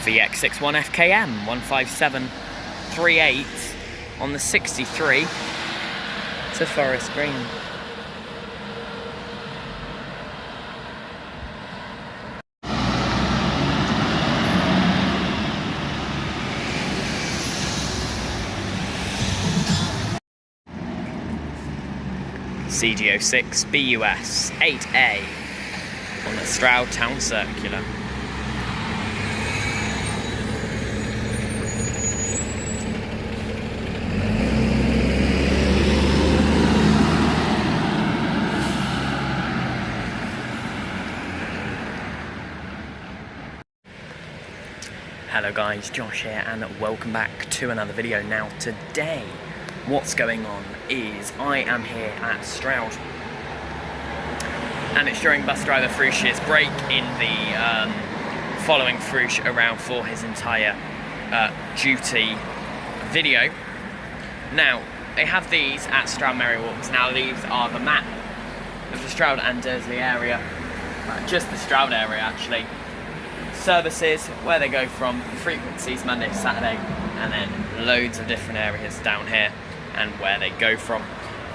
VX61 FKM 15738 on the 63 to Forest Green. CG06 BUS 8A on the Stroud Town Circular. Hello guys, Josh here and welcome back to another video. Now today, what's going on is I am here at Stroud and it's during bus driver Frush's break in the following Frush around for his entire duty video. Now, they have these at Stroud Merry Walks. Now these are the map of the Stroud and Dursley area, just the Stroud area actually. Services, where they go from, frequencies Monday to Saturday, and then loads of different areas down here and where they go from.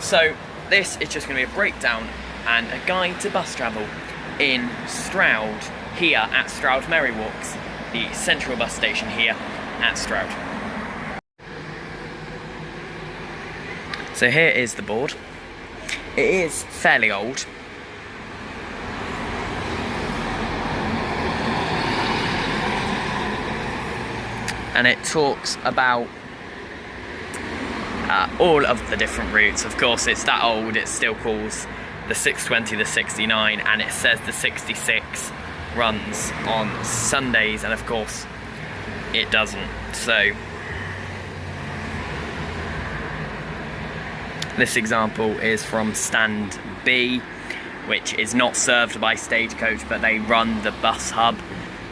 So this is just going to be a breakdown and a guide to bus travel in Stroud here at Stroud Merry Walks, the central bus station here at Stroud. So here is the board. It is fairly old. And it talks about all of the different routes. Of course, it's that old, it still calls the 620 the 69, and it says the 66 runs on Sundays, and of course, it doesn't. So, this example is from Stand B, which is not served by Stagecoach, but they run the bus hub.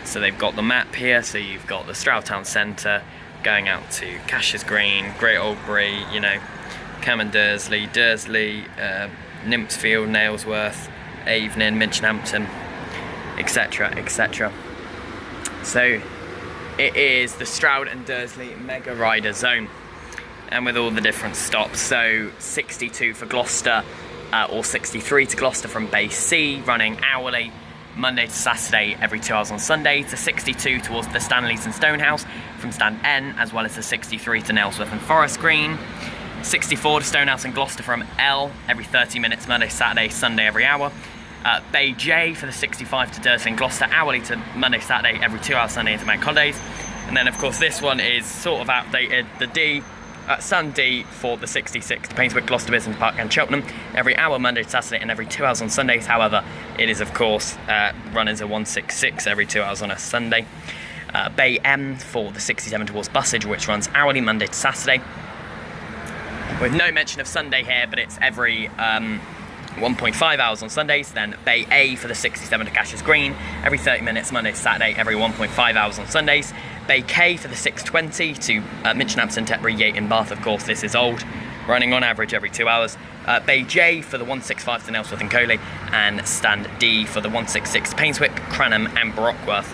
So they've got the map here, so you've got the Stroud Town Centre going out to Cashes Green, Great Albury, you know, Cam Dursley, Nymphsfield, Nailsworth, Avening, Minchinhampton, etc, etc. So it is the Stroud and Dursley Mega Rider Zone, and with all the different stops. So 62 for Gloucester, or 63 to Gloucester from Base C, running hourly, Monday to Saturday, every 2 hours on Sunday, to 62 towards the Stanleys and Stonehouse from Stand N, as well as the 63 to Nailsworth and Forest Green, 64 to Stonehouse and Gloucester from L, every 30 minutes, Monday, Saturday, Sunday, every hour. Bay J for the 65 to Dursley and Gloucester, hourly to Monday, Saturday, every 2 hours Sunday into bank holidays. And then, of course, this one is sort of outdated, the D, Sun D for the 66 to Painswick, Gloucester Business Park and Cheltenham, every hour Monday to Saturday and every 2 hours on Sundays. However, it is of course run as a 166 every 2 hours on a Sunday. Bay M for the 67 towards Bussage, which runs hourly Monday to Saturday, with no mention of Sunday here, but it's every 1.5 hours on Sundays. Then Bay A for the 67 to Cashes Green, every 30 minutes Monday to Saturday, every 1.5 hours on Sundays. Bay K for the 620 to Minchinhampton, Tetbury, Yate and Bath. Of course, this is old, running on average every 2 hours. Bay J for the 165 to Nailsworth and Coley, and Stand D for the 166 to Painswick, Cranham and Brockworth.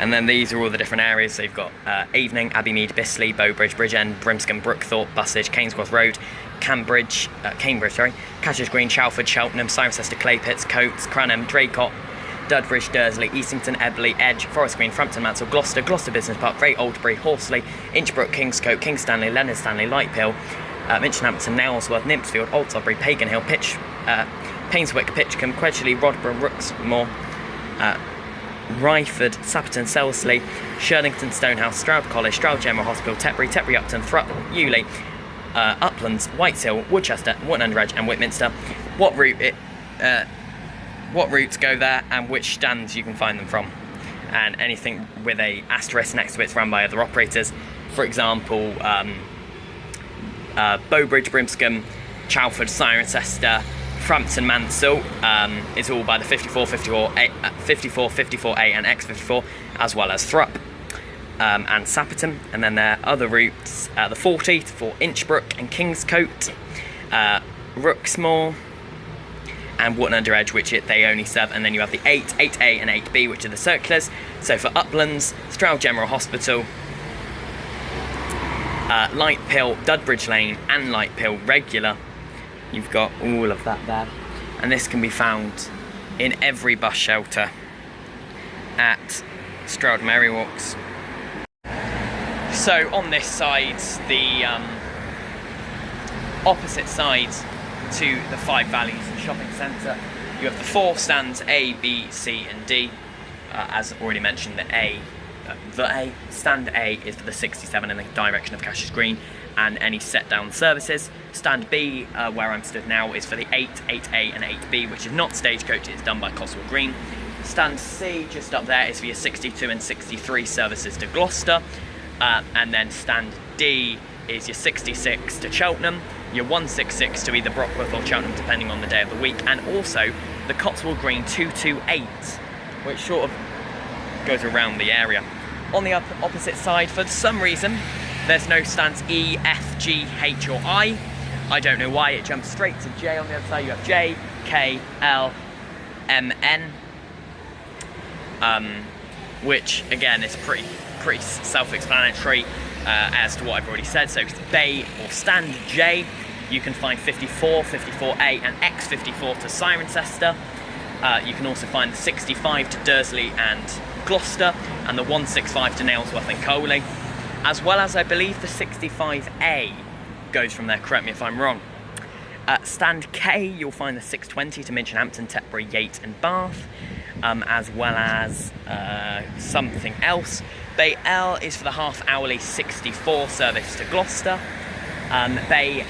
And then these are all the different areas. So you've got Avening, Abbeymead, Bisley, Bowbridge, Bridgend, Brimscombe, Brookthorpe, Bussage, Cainsworth Road, Cambridge, Cashes Green, Chalford, Cheltenham, Cirencester, Claypits, Coates, Cranham, Draycott, Dudbridge, Dursley, Easington, Eberley, Edge, Forest Green, Frampton, Mansell, Gloucester, Gloucester Business Park, Great Albury, Horsley, Inchbrook, Kingscote, King Stanley, Leonard Stanley, Lightpill, Minchinhampton, Nailsworth, Nymphsfield, Old Sudbury, Pagan Hill, Painswick, Pitchcombe, Quedgeley, Rodborough, Rooksmoor, Ryford, Sapperton, Selsley, Shirlington, Stonehouse, Stroud College, Stroud General Hospital, Tetbury, Upton, Thrupp, Ewley, Uplands, Whiteshill, Woodchester, Wootton Under Edge and Whitminster. What routes go there and which stands you can find them from, and anything with a asterisk next to it's run by other operators. For example, Bowbridge, Brimscombe, Chalford, Cirencester, Frampton, Mansell is all by the 54, 54A and X54, as well as Thrupp and Sapperton. And then there are other routes, the 40 for Inchbrook and Kingscote, Rooksmoor, and Wootton Under Edge, which they only serve, and then you have the 8, 8A and 8B, which are the circulars. So for Uplands, Stroud General Hospital, Light Pill, Dudbridge Lane and Light Pill regular, you've got all of that there. And this can be found in every bus shelter at Stroud Mary Walks. So on this side, the opposite side to the Five Valleys shopping centre, you have the 4 stands A, B, C and D. As already mentioned, stand A is for the 67 in the direction of Cassius Green and any set down services. Stand B, where I'm stood now, is for the 8, 8A and 8B, which is not Stagecoach, it's done by Cotswold Green. Stand C, just up there, is for your 62 and 63 services to Gloucester. And then stand D is your 66 to Cheltenham, your 166 to either Brockworth or Cheltenham, depending on the day of the week, and also the Cotswold Green 228, which sort of goes around the area. On the opposite side, for some reason, there's no stands E, F, G, H or I. I don't know why, it jumps straight to J. On the other side you have J, K, L, M, N, which again is pretty self-explanatory as to what I've already said. So Bay or stand J, you can find 54, 54A and X54 to Cirencester. You can also find the 65 to Dursley and Gloucester, and the 165 to Nailsworth and Coley, as well as I believe the 65A goes from there, correct me if I'm wrong. Stand K, you'll find the 620 to Minchinhampton, Tetbury, Yate and Bath, as well as something else. Bay L is for the half-hourly 64 service to Gloucester. Bay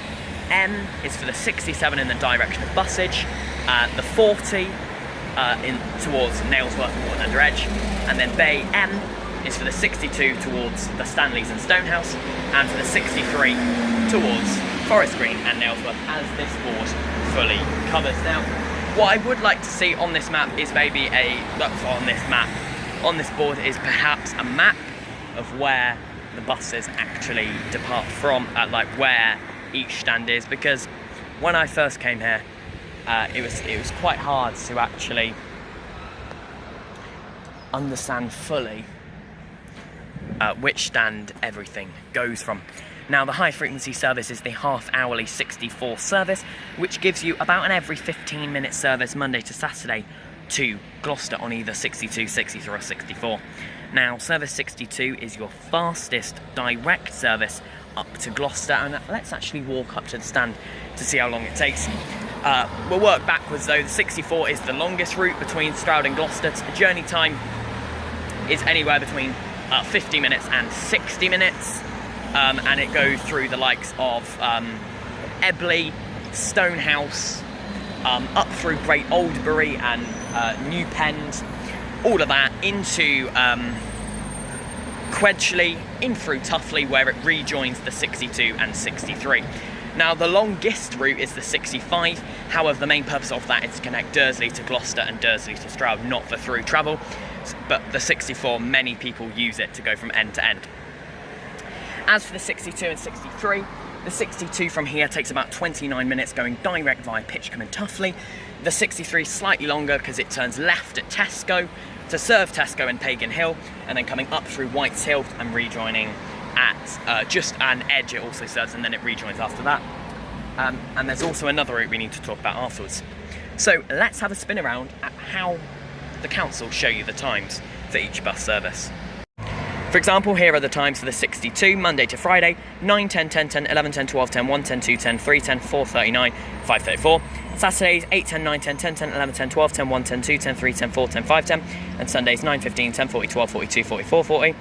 M is for the 67 in the direction of Bussage, the 40 towards Nailsworth and Wootton Under Edge, and then Bay M is for the 62 towards the Stanleys and Stonehouse, and for the 63 towards Forest Green and Nailsworth, as this board fully covers. Now, what I would like to see on this map is maybe on this board is perhaps a map of where the buses actually depart from, like where each stand is, because when I first came here, it was quite hard to actually understand fully which stand everything goes from. Now, the high frequency service is the half-hourly 64 service, which gives you about an every 15-minute service Monday to Saturday to Gloucester on either 62, 63 or 64. Now, service 62 is your fastest direct service up to Gloucester, and let's actually walk up to the stand to see how long it takes. We'll work backwards though. The 64 is the longest route between Stroud and Gloucester. The journey time is anywhere between 50 minutes and 60 minutes. And it goes through the likes of Ebley, Stonehouse, up through Great Oldbury and New Pend, all of that into Quedgeley, in through Tuffley, where it rejoins the 62 and 63. Now, the longest route is the 65, however the main purpose of that is to connect Dursley to Gloucester and Dursley to Stroud, not for through travel, but the 64, many people use it to go from end to end. As for the 62 and 63, the 62 from here takes about 29 minutes going direct via Pitchcombe and Tuffley. The 63 is slightly longer because it turns left at Tesco to serve Tesco and Pagan Hill, and then coming up through Whites Hill and rejoining at just an edge it also serves, and then it rejoins after that. And there's also another route we need to talk about afterwards. So let's have a spin around at how the council show you the times for each bus service. For example, here are the times for the 62, Monday to Friday: 9, 10, 10, 10, 11, 10, 12, 10, 1, 10, 2, 10, 3, 10, 4, 39, 5, 34. Saturdays: 8, 10, 9, 10, 10, 10, 11, 10, 12, 10, 1, 10, 2, 10, 3, 10, 4, 10, 5, 10. And Sundays: 9, 15, 10, 40, 12, 42, 44, 40.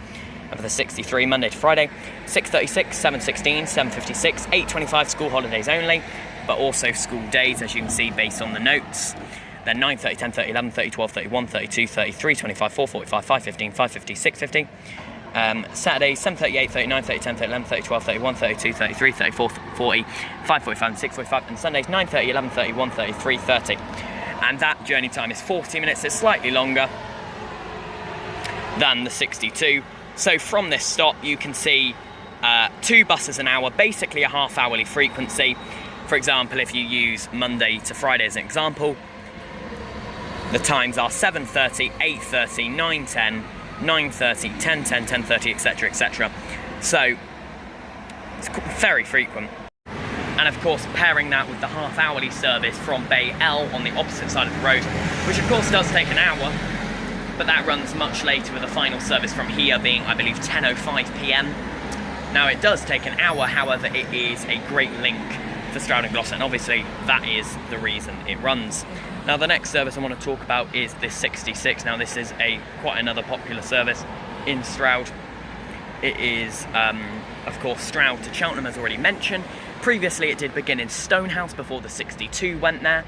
And for the 63, Monday to Friday: 6:36, 7:16, 7:56, 8:25 school holidays only, but also school days, as you can see based on the notes. Then 9:30, 10:30, 11:30, 12:30, 1:32, 33, 25, 4:45, 5:15, 5:50, 6:50. Saturdays: 7:30, 8:30, 9:30, 10:30, 11:30, 12:30, 1:32, 33, 34, 40, 5:45 and 6:45. And Sundays: 9:30, 11:30, 1:30, 3:30. And that journey time is 40 minutes. It's slightly longer than the 62. So from this stop you can see 2 buses an hour, basically a half-hourly frequency. For example, if you use Monday to Friday as an example, The times are 7:30, 8:30, 9:10, 9:30, 10:10, 10:30, etc, etc. So it's very frequent. And of course, pairing that with the half-hourly service from Bay L on the opposite side of the road, which of course does take an hour, but that runs much later with a final service from here being, I believe, 10:05 p.m. Now it does take an hour, however, it is a great link for Stroud and Gloucester, and obviously that is the reason it runs. Now the next service I want to talk about is this 66. Now this is quite another popular service in Stroud. It is, of course, Stroud to Cheltenham, as already mentioned. Previously it did begin in Stonehouse before the 62 went there,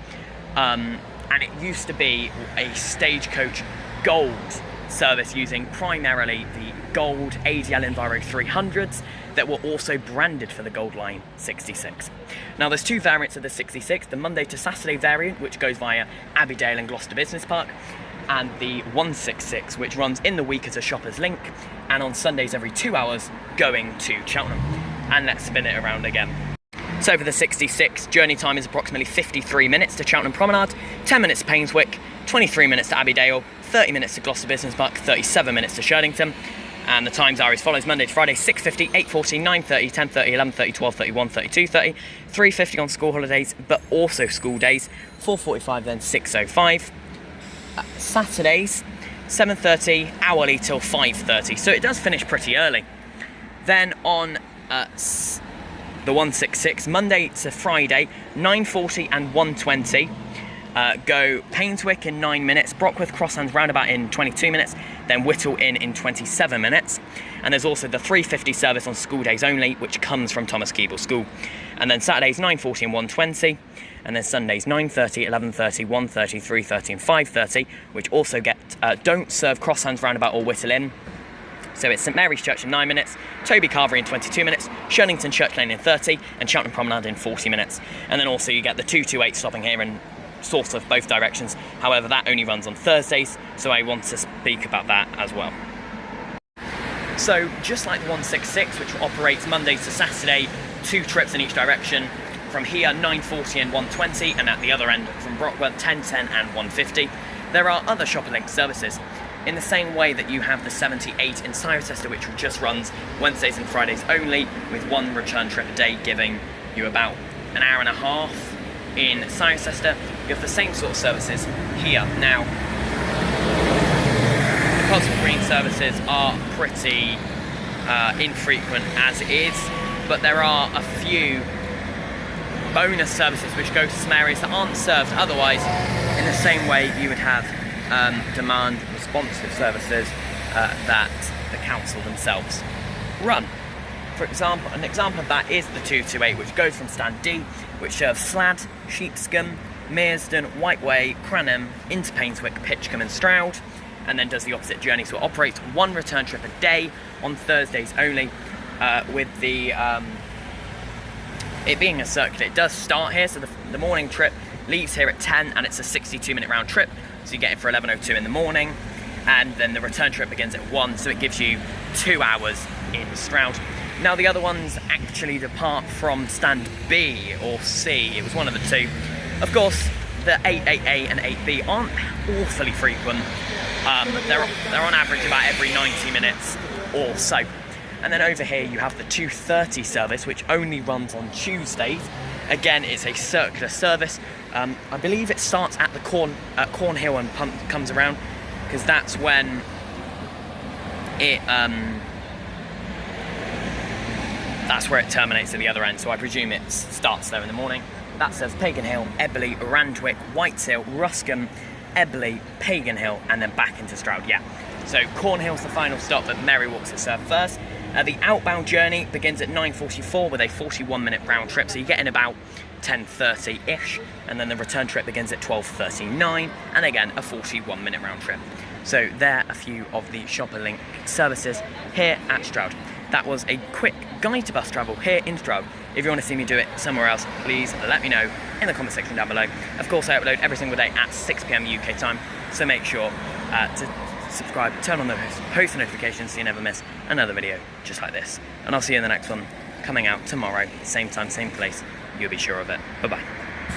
and it used to be a Stagecoach Gold service using primarily the gold ADL Enviro 300s that were also branded for the Gold Line 66. Now there's two variants of the 66, the Monday to Saturday variant, which goes via Abbeydale and Gloucester Business Park, and the 166, which runs in the week as a Shoppers Link, and on Sundays every 2 hours going to Cheltenham. And let's spin it around again. So for the 66, journey time is approximately 53 minutes to Cheltenham Promenade, 10 minutes to Painswick, 23 minutes to Abbeydale, 30 minutes to Gloucester Business Park, 37 minutes to Sherdington. And the times are as follows: Monday to Friday, 6:50, 8:40, 9:30, 10:30, 11:30, 12:30, 1:30, 2:30, 3:50 on school holidays, but also school days, 4:45 then 6:05. Saturdays, 7:30, hourly till 5:30, so it does finish pretty early. Then on the 166, Monday to Friday, 9:40 and 1:20. Go Painswick in 9 minutes, Brockworth Crosshands roundabout in 22 minutes, then Whittle in 27 minutes. And there's also the 3:50 service on school days only, which comes from Thomas Keeble School. And then Saturdays 9:40 and 1:20, and then Sundays 9:30, 11:30, 1:30, 3:30 and 5:30, which also don't serve Crosshands roundabout or Whittle in. So it's St Mary's Church in 9 minutes, Toby Carvery in 22 minutes, Shirlington Church Lane in 30, and Cheltenham Promenade in 40 minutes. And then also you get the 228 stopping here in sort of both directions. However, that only runs on Thursdays, so I want to speak about that as well. So just like the 166, which operates Monday to Saturday, 2 trips in each direction, from here 9:40 and 1:20, and at the other end from Brockworth 10:10 and 1:50, there are other Shopper Link services. In the same way that you have the 78 in Cirencester, which just runs Wednesdays and Fridays only, with 1 return trip a day, giving you about an hour and a half in Cirencester. You have the same sort of services here. Now, the Cosmo Green services are pretty infrequent as it is, but there are a few bonus services which go to some areas that aren't served otherwise, in the same way you would have demand responsive services that the council themselves run. For example, an example of that is the 228, which goes from Stand D, which serves Slad, Sheepscombe, Mearsden, Whiteway, Cranham, into Painswick, Pitchcombe and Stroud, and then does the opposite journey. So it operates 1 return trip a day on Thursdays only, with the it being a circular. It does start here, so the morning trip leaves here at 10, and it's a 62-minute round trip, so you get it for 11:02 in the morning, and then the return trip begins at 1, so it gives you 2 hours in Stroud. Now the other ones actually depart from Stand B or C, it was one of the two. Of course, the 88A and 8B aren't awfully frequent, they're on average about every 90 minutes or so. And then over here you have the 230 service, which only runs on Tuesdays. Again, it's a circular service. I believe it starts at the Cornhill and comes around, because that's when it that's where it terminates at the other end. So I presume it starts there in the morning. That serves Pagan Hill, Eberley, Randwick, Whiteshill, Ruscombe, Eberley, Pagan Hill, and then back into Stroud. Yeah. So Cornhill's the final stop, but Merry Walks are served first. The outbound journey begins at 9:44 with a 41-minute round trip, so you get in about 10:30-ish, and then the return trip begins at 12:39, and again a 41-minute round trip. So there are a few of the Shopper Link services here at Stroud. That was a quick guide to bus travel here in Stroud. If you want to see me do it somewhere else, please let me know in the comment section down below. Of course, I upload every single day at 6 PM UK time, so make sure to subscribe, turn on the post notifications so you never miss another video just like this. And I'll see you in the next one, coming out tomorrow, same time, same place. You'll be sure of it. Bye-bye.